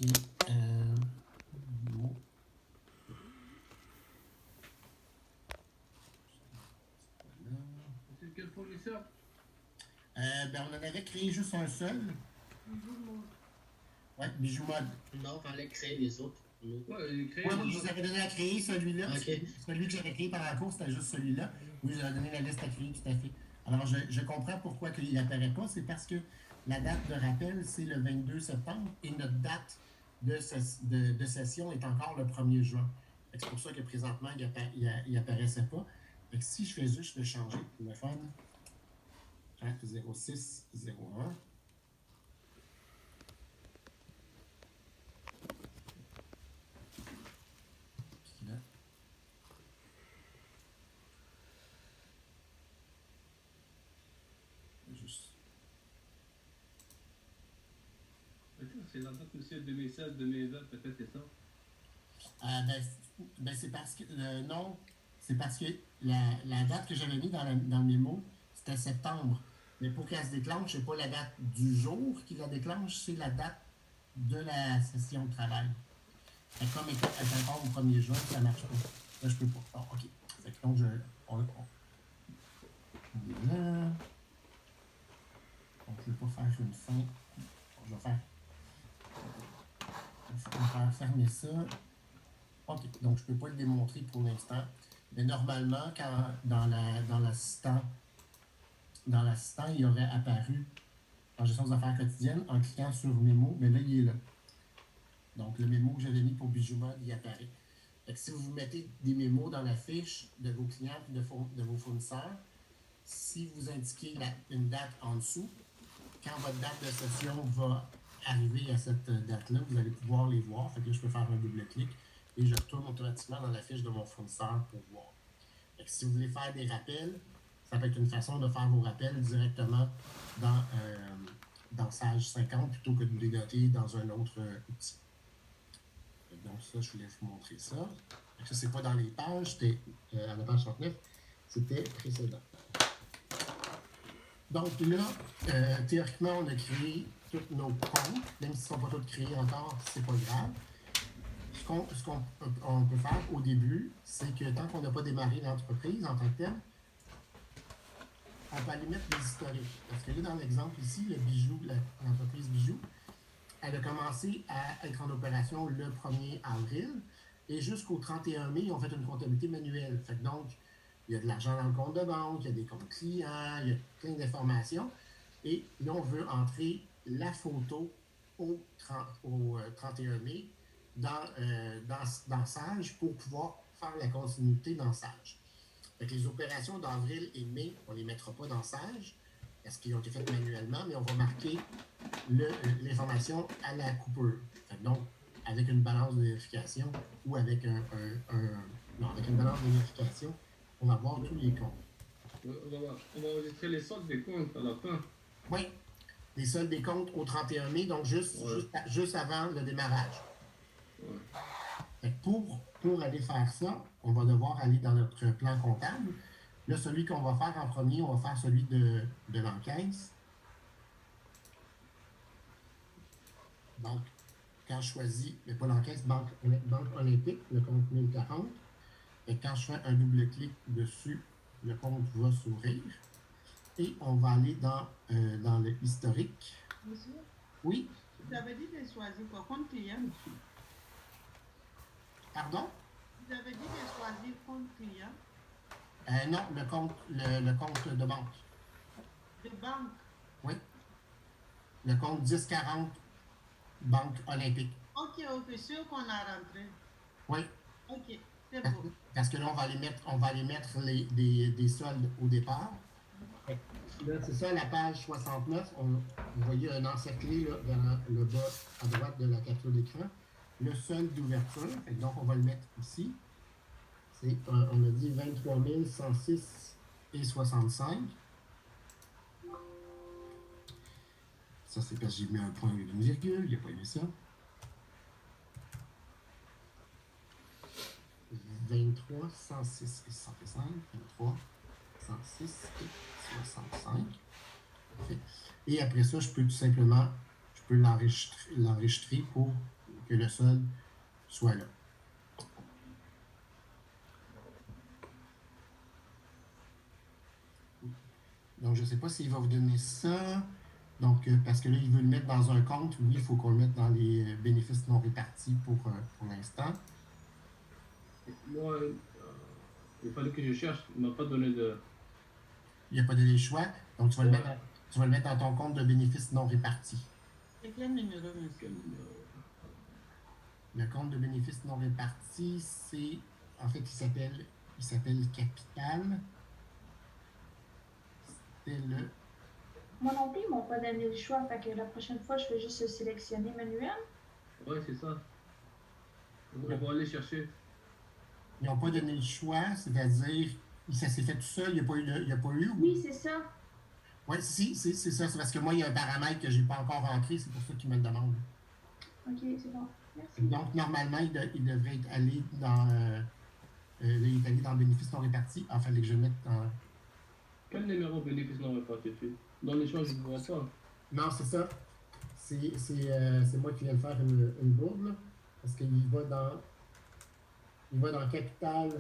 Bon. C'est quel fournisseur? Ben, on en avait créé juste un seul. Ouais, Bijou Mode. Non, il fallait créer les autres. Ouais, créer Oui, je vous avais donné à créer celui-là. Okay. Celui que j'avais créé par la course, c'était juste celui-là. Oui, j'avais donné la liste à créer, tout à fait. Alors, je comprends pourquoi il n'apparaît pas. C'est parce que la date de rappel, c'est le 22 septembre et notre date de session est encore le 1er juin. C'est pour ça que présentement, il n'apparaissait pas. Fait que si je fais juste le changer pour le fun, 0601. C'est la date aussi 2016-2020, peut-être, c'est ça? Ben c'est parce que non, c'est parce que la date que j'avais mis dans le mémo, c'était septembre. Mais pour qu'elle se déclenche, c'est pas la date du jour qui la déclenche, c'est la date de la session de travail. Fait que comme elle est encore au 1er juin, ça marche pas. Là, je peux pas. Bon, OK. Fait que donc, on est là. Donc, je vais pas faire une fin. Je vais faire. On va faire fermer ça. OK. Donc, je ne peux pas le démontrer pour l'instant. Mais normalement, quand dans l'assistant, il aurait apparu en gestion des affaires quotidiennes en cliquant sur mémo, mais là, il est là. Donc, le mémo que j'avais mis pour Bijou Mode, il apparaît. Fait que si vous mettez des mémos dans la fiche de vos clients et de vos fournisseurs, si vous indiquez une date en dessous, quand votre date de session va arriver à cette date-là, vous allez pouvoir les voir. Fait que là, je peux faire un double-clic et je retourne automatiquement dans la fiche de mon fournisseur pour voir. Fait que si vous voulez faire des rappels, ça peut être une façon de faire vos rappels directement dans Sage 50 plutôt que de vous les noter dans un autre outil. Donc ça, je voulais vous montrer ça. Donc ça, c'est pas dans les pages, c'était à la page 39, c'était précédent. Donc là, théoriquement, on a créé tous nos comptes, même s'ils ne sont pas tous créés encore, c'est pas grave. Ce qu'on peut faire au début, c'est que tant qu'on n'a pas démarré l'entreprise en tant que telle, on peut aller mettre les historiques. Parce que là, dans l'exemple ici, le bijou, l'entreprise Bijou, elle a commencé à être en opération le 1er avril et jusqu'au 31 mai, ils ont fait une comptabilité manuelle. Fait que donc, il y a de l'argent dans le compte de banque, il y a des comptes clients, il y a plein d'informations. Et là, on veut entrer la photo au 31 mai dans Sage pour pouvoir faire la continuité dans Sage. Fait que les opérations d'avril et mai, on ne les mettra pas dans Sage parce qu'ils ont été faites manuellement, mais on va marquer l'information à la coupure. Fait que donc, avec une balance de vérification ou avec avec une balance de vérification, on va voir tous les comptes. On va enregistrer les soldes des comptes à la fin. Oui, les soldes des comptes au 31 mai, donc juste avant le démarrage. Ouais. Fait que pour aller faire ça, on va devoir aller dans notre plan comptable. Là, celui qu'on va faire en premier, on va faire celui de l'encaisse. Donc, quand je choisis, mais pas l'encaisse, banque olympique, le compte 1040, et quand je fais un double-clic dessus, le compte va s'ouvrir. Et on va aller dans le historique. Monsieur? Oui? Vous avez dit de choisir quoi? Compte client, monsieur? Pardon? Vous avez dit de choisir compte client? Non, le compte de banque. De banque? Oui. Le compte 1040 Banque olympique. Ok, sûr qu'on a rentré. Oui. Ok, c'est beau. Parce que là, on va aller mettre des soldes au départ. Là, c'est ça, la page 69. Vous voyez un encerclé là, dans le bas à droite de la capture d'écran. Le solde d'ouverture. Donc, on va le mettre ici. C'est, on a dit 23 106 et 65. Ça, c'est parce que j'ai mis un point et une virgule. Il n'a pas aimé ça. 23, 106 et 65. 23, 106 et 65. Et après ça, je peux tout simplement l'enregistrer pour que le solde soit là. Donc, je ne sais pas s'il va vous donner ça. Donc, parce que là, il veut le mettre dans un compte. Oui, il faut qu'on le mette dans les bénéfices non répartis pour l'instant. Moi, il fallait que je cherche. Il ne m'a pas donné de. Il n'y a pas donné le choix. Donc, tu vas, Ouais. tu vas le mettre dans ton compte de bénéfices non répartis. C'est quel numéro, monsieur? Quel numéro? Le compte de bénéfices non répartis, c'est. En fait, il s'appelle Capital. C'est le. Moi non plus, ils m'ont pas donné le choix. Fait que la prochaine fois, je vais juste le sélectionner manuel. Ouais, c'est ça. On va aller chercher. Ils n'ont pas donné le choix, c'est-à-dire, ça s'est fait tout seul, il n'y a pas eu. Oui, c'est ça. Oui, si, c'est ça. C'est parce que moi, il y a un paramètre que je n'ai pas encore rentré, c'est pour ça qu'ils me le demandent. Ok, c'est bon. Merci. Donc, normalement, il devrait être allé dans. Là, il est allé dans bénéfices non répartis. Il fallait que je le mette dans. Quel numéro bénéfice non réparti? Dans les choix, je ne vois pas. Non, c'est ça. C'est moi qui viens de faire une bourde, là, parce qu'il va dans. Il va dans Capital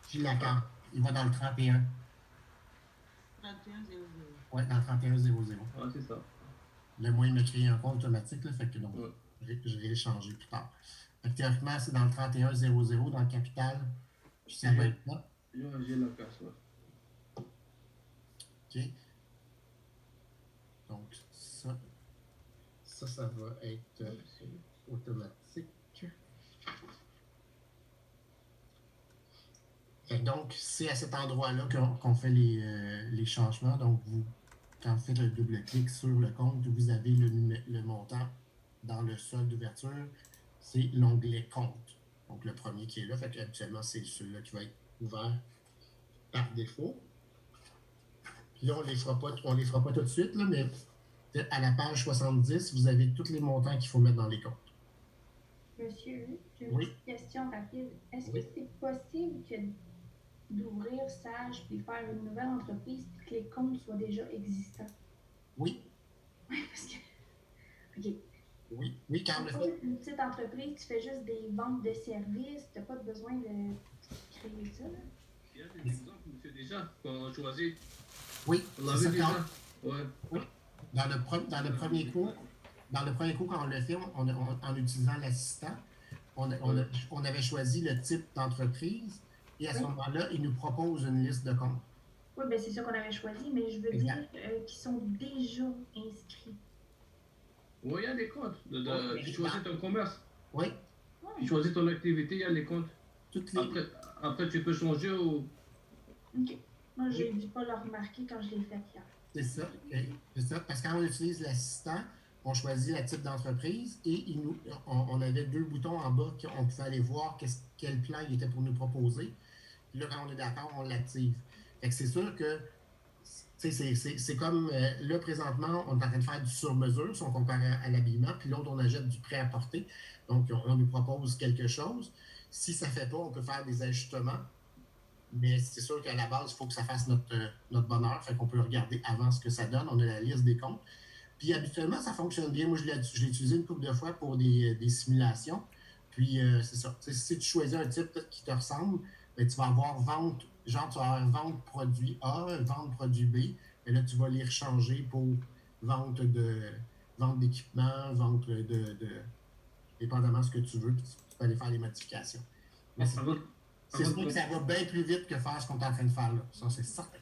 Gilacan. Il va dans le 31. 3100. Oui, dans le 3100. Ah, c'est ça. Là, moi, il m'a créé un compte automatique, là, fait que donc, Ouais. je vais le changer plus tard. Fait que théoriquement, c'est dans le 3100, dans le Capital. Puis ça va être là. J'ai la casse, là. OK. Donc, ça va être automatique. Et donc, c'est à cet endroit-là qu'on fait les changements. Donc, quand vous faites le double-clic sur le compte, vous avez le montant dans le solde d'ouverture. C'est l'onglet compte. Donc, le premier qui est là. Fait qu'habituellement, c'est celui-là qui va être ouvert par défaut. Puis là, on les fera pas tout de suite, là, mais à la page 70, vous avez tous les montants qu'il faut mettre dans les comptes. Monsieur, j'ai une Oui. petite question rapide. Est-ce Oui. que c'est possible d'ouvrir Sage puis faire une nouvelle entreprise puis que les comptes soient déjà existants? Oui, Oui, parce que. Ok. oui, quand on le fait. Une petite entreprise qui fait juste des ventes de services, t'as pas besoin de créer ça, là? Il y a des exemples, monsieur, déjà, qu'on a choisi. Oui, On c'est l'avait ça. déjà. Ouais. Dans le premier coup, quand on l'a fait, en utilisant l'assistant, on avait choisi le type d'entreprise et à ce Oui. moment-là, il nous propose une liste de comptes. Oui, ben c'est ça qu'on avait choisi, mais je veux Exact. dire qu'ils sont déjà inscrits. Oui, il y a des comptes. Oui, Tu choisis ton commerce. Oui, Tu choisis ton activité, il y a les comptes. toutes les. Après, tu peux changer ou. Ok. Moi, j'ai dû pas le remarquer quand je l'ai fait hier. C'est ça. C'est ça. Parce que quand on utilise l'assistant, on choisit le type d'entreprise et on avait deux boutons en bas qu'on pouvait aller voir quel plan il était pour nous proposer. Puis là, quand on est d'accord, on l'active. Fait que c'est sûr que c'est comme là, présentement, on est en train de faire du sur-mesure si on compare à l'habillement, puis l'autre, on achète du prêt à porter. Donc, on nous propose quelque chose. Si ça ne fait pas, on peut faire des ajustements. Mais c'est sûr qu'à la base, il faut que ça fasse notre bonheur. Fait qu'on peut regarder avant ce que ça donne. On a la liste des comptes. Puis habituellement, ça fonctionne bien. Moi, je l'ai utilisé une couple de fois pour des simulations. Puis c'est ça. T'sais, si tu choisis un type qui te ressemble, ben, tu vas avoir vente, genre tu vas avoir vente produit A, vente produit B. Et là, tu vas les rechanger pour vente d'équipement, vente dépendamment de ce que tu veux, puis tu peux aller faire des modifications. Mais c'est sûr que ça va bien plus vite que faire ce qu'on est en train de faire là. Ça, c'est certain.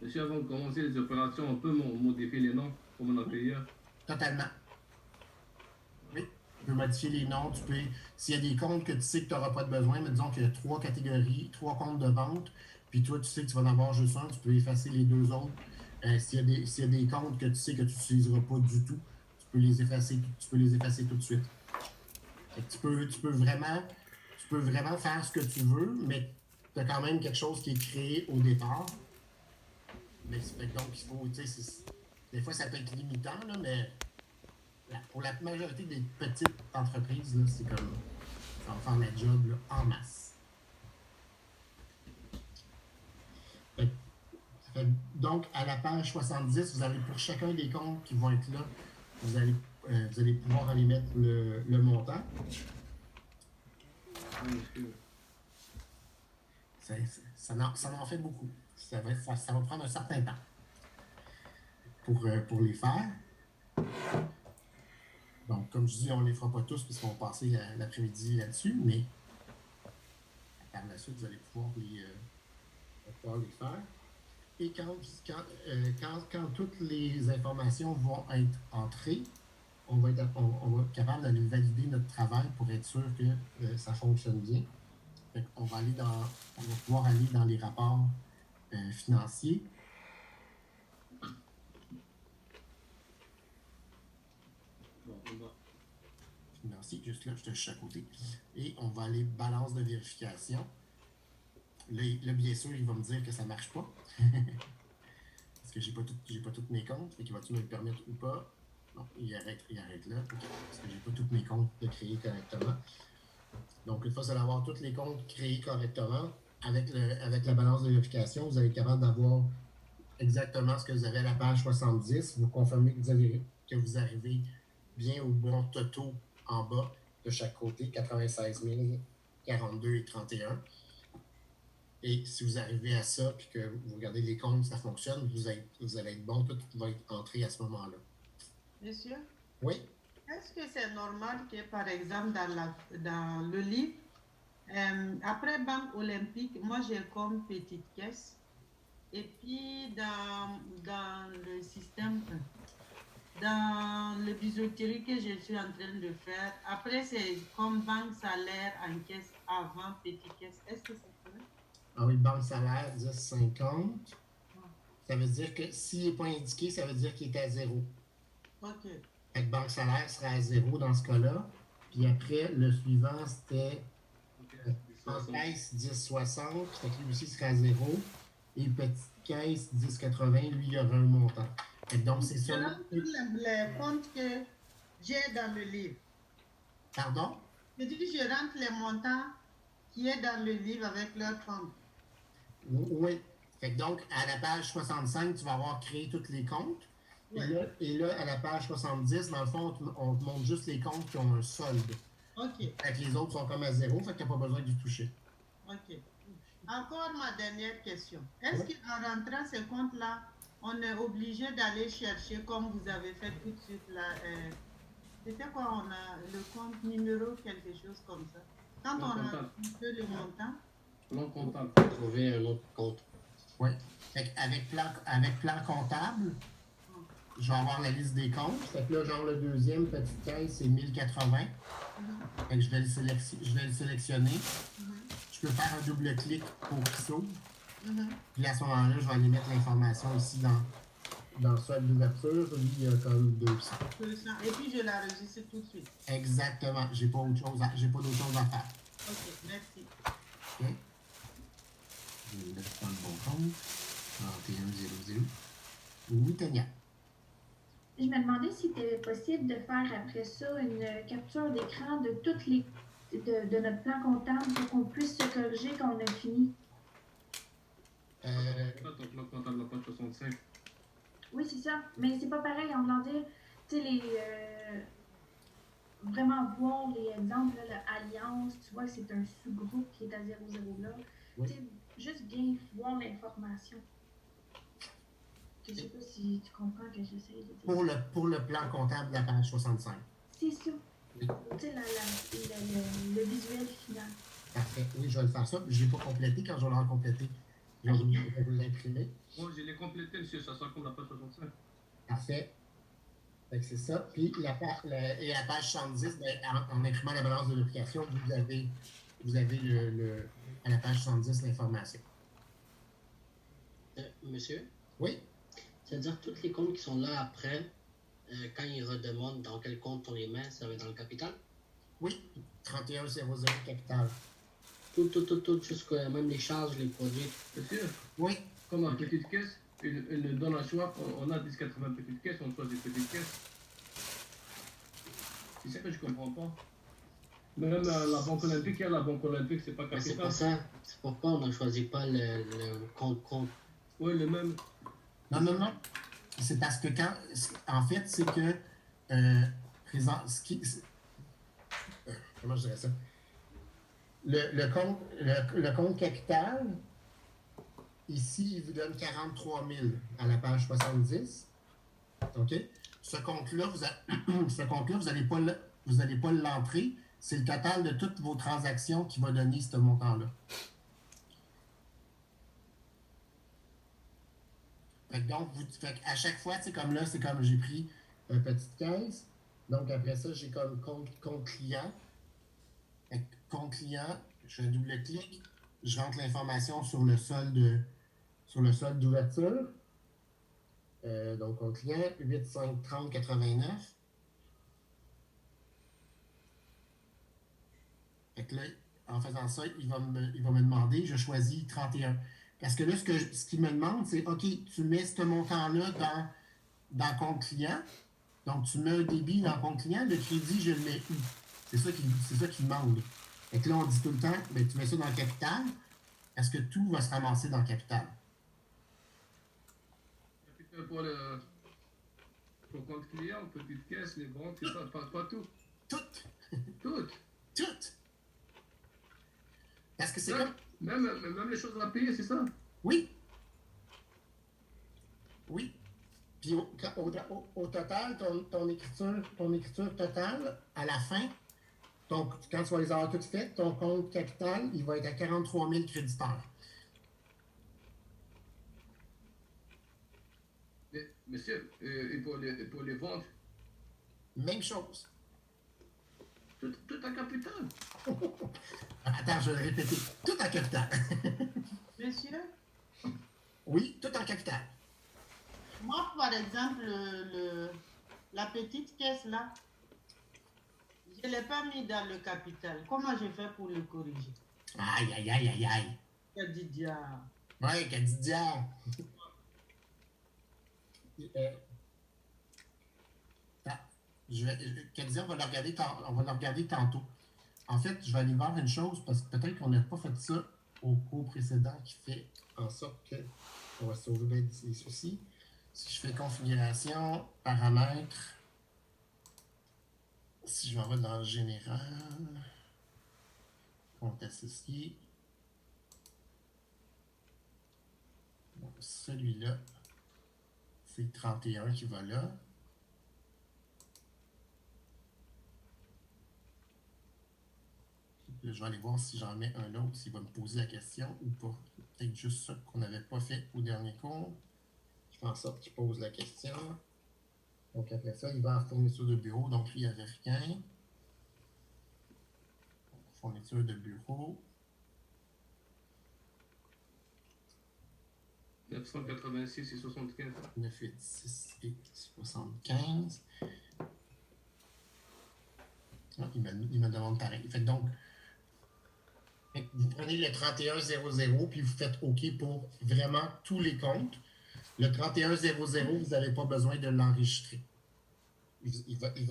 Monsieur, avant de commencer les opérations, on peut modifier les noms comme on a fait hier. Totalement. Oui. Tu peux modifier les noms. S'il y a des comptes que tu sais que tu n'auras pas de besoin, mais disons qu'il y a 3 catégories, 3 comptes de vente, puis toi, tu sais que tu vas en avoir juste un, tu peux effacer les 2 autres. S'il y a des comptes que tu sais que tu n'utiliseras pas du tout, tu peux les effacer tout de suite. Tu peux vraiment faire ce que tu veux, mais tu as quand même quelque chose qui est créé au départ. Mais donc, il faut, tu sais, des fois, ça peut être limitant, là, mais pour la majorité des petites entreprises, là, c'est comme, ça va faire la job là, en masse. Donc, à la page 70, vous avez pour chacun des comptes qui vont être là, vous allez vous allez pouvoir aller mettre le montant. Oui, monsieur. Ça en fait beaucoup. Ça va prendre un certain temps pour les faire. Donc, comme je dis, on ne les fera pas tous puisqu'on va passer l'après-midi là-dessus, mais par la suite, vous allez pouvoir les faire. Et quand toutes les informations vont être entrées, on va être capable d'aller valider notre travail pour être sûr que ça fonctionne bien. On va pouvoir aller dans les rapports financiers. Bon, on va. Financier, juste là, je te suis à côté. Et on va aller balance de vérification. Là, bien sûr, il va me dire que ça ne marche pas. Parce que j'ai pas tous mes comptes. Fait qu'il va-tu me le permettre ou pas? Non, il arrête là. Okay. Parce que j'ai pas tous mes comptes de créer correctement. Donc, une fois que vous allez avoir tous les comptes créés correctement, avec la balance de vérification, vous allez être capable d'avoir exactement ce que vous avez à la page 70. Vous confirmez que vous arrivez bien au bon totaux en bas de chaque côté, 96 000, 42 et 31. Et si vous arrivez à ça, puis que vous regardez les comptes, ça fonctionne, vous allez être bon, tout va être entré à ce moment-là. Monsieur, Oui? est-ce que c'est normal que, par exemple, dans le livre, après Banque Olympique, moi j'ai comme petite caisse, et puis dans le système, dans le bijouterie que je suis en train de faire, après c'est comme banque salaire en caisse avant petite caisse. Est-ce que c'est vrai? Ah oui, banque salaire 10,50. Ça veut dire que s'il n'est pas indiqué, ça veut dire qu'il est à 0. OK. Fait que banque salaire sera à 0 dans ce cas-là. Puis après, le suivant, c'était en caisse 10,60. Fait que lui aussi sera à 0. Et petite caisse 10,80, lui, il y aura un montant. Fait que donc, c'est Je ça. rentre les comptes que j'ai dans le livre. Pardon? Je dis que je rentre les montants qui est dans le livre avec leur compte. Oui. Fait que donc, à la page 65, tu vas avoir créé tous les comptes. Ouais. Et là, à la page 70, dans le fond, on te montre juste les comptes qui ont un solde. OK. Fait que les autres sont comme à 0, fait que tu n'as pas besoin d'y toucher. OK. Encore ma dernière question. Est-ce qu'en rentrant ces comptes-là, on est obligé d'aller chercher, comme vous avez fait tout de suite là, c'était quoi, on a le compte numéro, quelque chose comme ça. Quand Non, on a comptable. un peu le montant, Non comptable. Trouver un autre compte. Oui. Fait qu'avec plan comptable, je vais avoir la liste des comptes. Fait que là, genre le deuxième, petite caisse, c'est 1080. Fait que je vais le sélectionner. Je peux faire un double clic pour qu'il s'ouvre. Puis à ce moment-là, je vais aller mettre l'information ici dans le solde d'ouverture. Lui, il y a comme 200. et puis je l'enregistre tout de suite. Exactement. J'ai pas d'autre chose à faire. OK, merci. OK. Je vais le mettre dans le bon compte. 3100. Oui, Tania. Je me demandais s'il était possible de faire après ça une capture d'écran de toutes les de notre plan comptable pour qu'on puisse se corriger quand on a fini. Ton plan comptable n'a pas de 65. Oui, c'est ça. Mais c'est pas pareil en voulant dire, tu sais, vraiment voir les exemples, là, l'alliance, tu vois que c'est un sous-groupe qui est à 00 là. Oui. Tu sais, juste bien voir l'information. Je sais pas si tu comprends que j'essaie de dire. Pour le plan comptable de la page 65. C'est ça. Oui. Tu sais, le visuel final. Parfait. Oui, je vais le faire ça. Je ne l'ai pas complété. Quand je vais l'avoir complété, je vais vous l'imprimer. Moi, je l'ai complété, monsieur, ça sort comme la page 65. Parfait. Fait que c'est ça. Puis la page 70, ben, en imprimant la balance de vérification, vous avez à la page 70 l'information. Monsieur, Oui? c'est-à-dire tous les comptes qui sont là après, quand ils redemandent dans quel compte on les met, ça va être dans le capital? Oui. 3100 capital. Tout, jusqu'à même les charges, les produits. Monsieur, Oui. comme en petite caisse, il nous donne un choix. On a 10,80 petites caisses, on choisit petite caisse. C'est ça que je comprends pas. Même la Banque Olympique, la Banque Olympique, c'est pas Mais c'est capital. pas ça. C'est pourquoi on ne choisit pas le compte. Oui, le même. Non. C'est parce que en fait, c'est que présent, comment je dirais ça? Le compte capital, ici, il vous donne 43 000 à la page 70. OK? Ce compte-là, vous n'allez pas l'entrer. C'est le total de toutes vos transactions qui va donner ce montant-là. Donc, à chaque fois, c'est comme là, c'est comme j'ai pris une petite caisse. Donc, après ça, j'ai comme compte client. Compte client, je fais un double-clic, je rentre l'information sur le solde d'ouverture. Donc, compte client, 8530,89. Fait que là, en faisant ça, il va me demander, je choisis 31. Parce que là, ce qu'il me demande, c'est, OK, tu mets ce montant-là dans compte client. Donc, tu mets un débit dans compte client, le crédit, je le mets où? C'est ça qu'il demande. Fait que là, on dit tout le temps, ben, tu mets ça dans le capital, parce que tout va se ramasser dans le capital. Capital pour compte client, petite caisse, les banques, c'est ça, pas tout. Tout. Parce que c'est même, même les choses à payer, c'est ça? Oui. Puis au total, ton écriture totale, à la fin, quand tu vas les avoir toutes faites, ton compte capital, il va être à 43 000 créditeurs. Mais, monsieur, et pour les ventes? Même chose. Tout en capital. Attends, je vais le répéter. Tout en capital. Monsieur? Oui, tout en capital. Moi, par exemple, la petite caisse là, je ne l'ai pas mis dans le capital. Comment je fais pour le corriger? Aïe. Kadidia. Oui, Kadidia. Kadidia, on va le regarder tantôt. En fait, je vais aller voir une chose, parce que peut-être qu'on n'a pas fait ça au cours précédent, qui fait en sorte qu'on va sauver les soucis. Si je fais configuration, paramètres, si je m'en vais dans le général, compte associé, bon, celui-là, c'est 31 qui va là. Là, je vais aller voir si j'en mets un autre, s'il va me poser la question ou pas. Peut-être juste ça qu'on n'avait pas fait au dernier cours. Je fais en sorte qu'il pose la question. Donc après ça, il va en fourniture de bureau. Donc lui, il n'y avait rien. Fourniture de bureau. 986 et 75. 986 et 75. Ah, il me demande pareil. Fait donc, vous prenez le 3100 puis vous faites OK pour vraiment tous les comptes. Le 3100, vous n'avez pas besoin de l'enregistrer.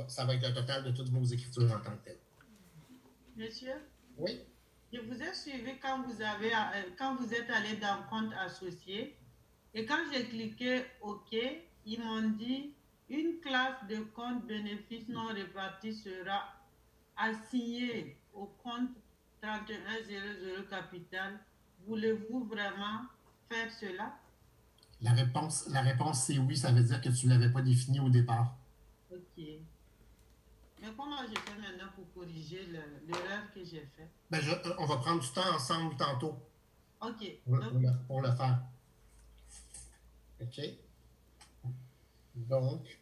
Ça va être le total de toutes vos écritures en tant que telles. Monsieur? Oui. Je vous ai suivi quand vous êtes allé dans compte associé. Et quand j'ai cliqué OK, ils m'ont dit une classe de compte bénéfice non réparti sera assignée au compte 3100 capital. Voulez-vous vraiment faire cela? La réponse c'est oui, ça veut dire que tu ne l'avais pas défini au départ. OK. Mais comment je fais maintenant pour corriger l'erreur que j'ai faite? Ben, on va prendre du temps ensemble tantôt. OK. Pour le faire. OK. Donc,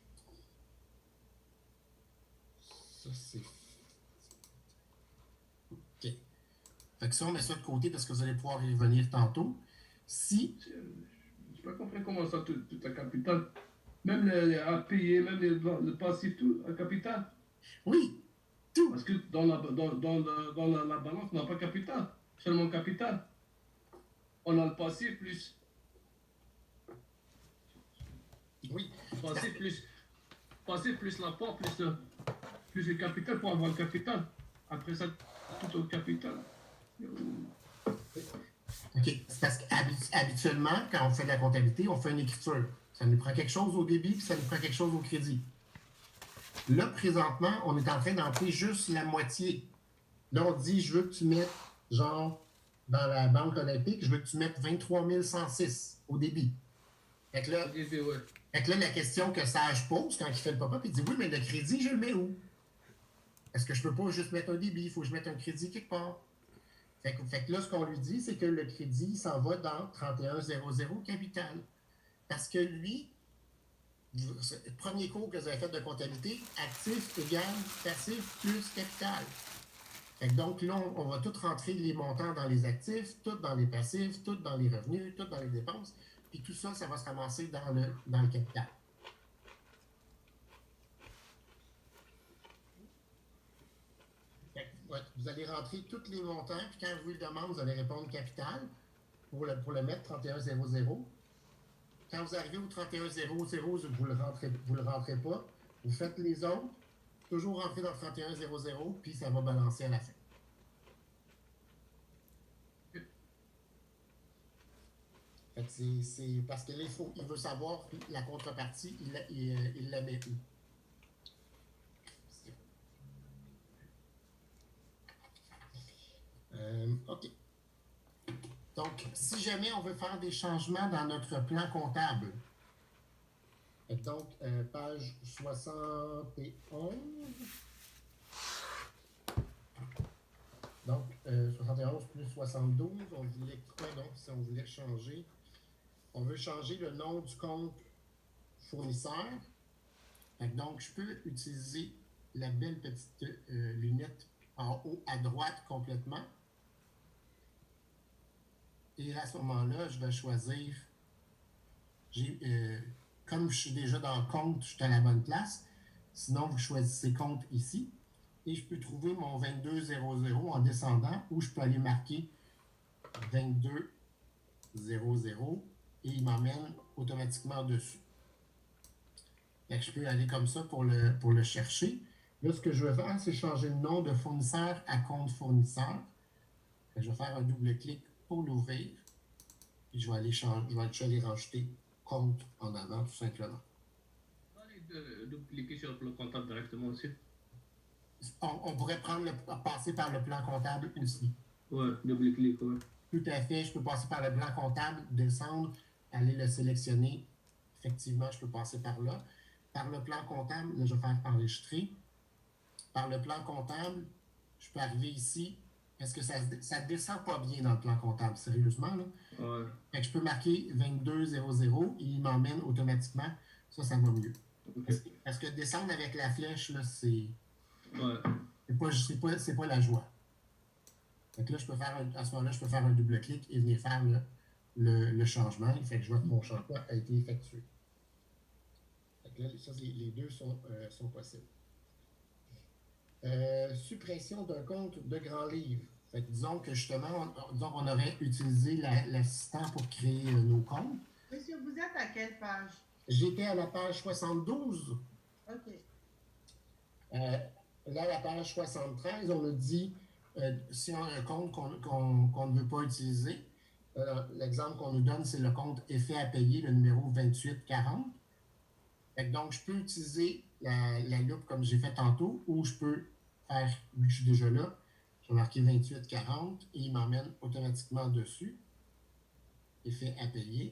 ça c'est... OK. Fait que ça, on met ça de côté parce que vous allez pouvoir y revenir tantôt. Si... Je n'ai pas compris comment ça, tout en capital. Même les à payer, même le passif, tout en capital. Oui, tout. Parce que dans la balance, on n'a pas capital. Seulement capital. On a le passif plus. Oui. Passif plus l'apport plus le capital pour avoir le capital. Après ça, tout au capital. OK. C'est parce qu'habituellement, quand on fait de la comptabilité, on fait une écriture. Ça nous prend quelque chose au débit, puis ça nous prend quelque chose au crédit. Là, présentement, on est en train d'entrer juste la moitié. Là, on dit, je veux que tu mettes, genre, dans la banque olympique, je veux que tu mettes 23 106 au débit. Fait que là, Ouais. fait que là, la question que Sage pose quand il fait le pop-up, il dit, oui, mais le crédit, je le mets où? Est-ce que je peux pas juste mettre un débit? Il faut que je mette un crédit quelque part. Fait que là, ce qu'on lui dit, c'est que le crédit s'en va dans 3100 capital. Parce que lui, le premier cours que vous avez fait de comptabilité, actif égale passif plus capital. Fait que donc là, on va tout rentrer les montants dans les actifs, tout dans les passifs, tout dans les revenus, tout dans les dépenses. Puis tout ça, ça va se ramasser dans le capital. Fait que, ouais, vous allez rentrer tous les montants, puis quand vous le demandez, vous allez répondre capital pour le mettre 3100. Quand vous arrivez au 3100, vous le rentrez pas. Vous faites les autres, toujours rentrer dans le 3100, puis ça va balancer à la fin. Fait que c'est parce que là, il veut savoir la contrepartie, il la met où. OK. Donc, si jamais on veut faire des changements dans notre plan comptable, donc, page 71. Donc, 71 plus 72, on voulait quoi donc si on voulait changer? On veut changer le nom du compte fournisseur. Donc, je peux utiliser la belle petite lunette en haut à droite complètement. Et à ce moment-là, je vais choisir, comme je suis déjà dans le compte, je suis à la bonne place. Sinon, vous choisissez compte ici. Et je peux trouver mon 2200 en descendant, où je peux aller marquer 2200 et il m'emmène automatiquement dessus. Fait que je peux aller comme ça pour le chercher. Là, ce que je vais faire, c'est changer le nom de fournisseur à compte fournisseur. Je vais faire un double-clic pour l'ouvrir. Puis je vais aller rajouter compte en avant, tout simplement. On va aller double-cliquer sur le comptable directement aussi. On pourrait passer par le plan comptable aussi. Ouais, double-clic, ouais. Tout à fait, je peux passer par le plan comptable, descendre, aller le sélectionner. Effectivement, je peux passer par là. Par le plan comptable, là, je vais faire enregistrer. Par le plan comptable, je peux arriver ici. Est-ce que ça ne descend pas bien dans le plan comptable, sérieusement, là? Ouais. Fait que je peux marquer 2200 et il m'emmène automatiquement. Ça va mieux. Okay. Parce que descendre avec la flèche, là, c'est... Ouais. C'est pas la joie. Fait que là, à ce moment-là, je peux faire un double-clic et venir faire le changement. Fait que je vois que mon changement a été effectué. Fait que là, ça, les deux sont possibles. Suppression d'un compte de grand livre. Fait que disons que justement, on aurait utilisé l'assistant pour créer nos comptes. Monsieur, vous êtes à quelle page? J'étais à la page 72. OK. Là, à la page 73, on a dit si on a un compte qu'on ne veut pas utiliser, l'exemple qu'on nous donne, c'est le compte effet à payer, le numéro 2840. Donc, je peux utiliser la loupe comme j'ai fait tantôt, ou je peux faire, vu que je suis déjà là, je vais marquer 2840 et il m'emmène automatiquement dessus. Effet à payer.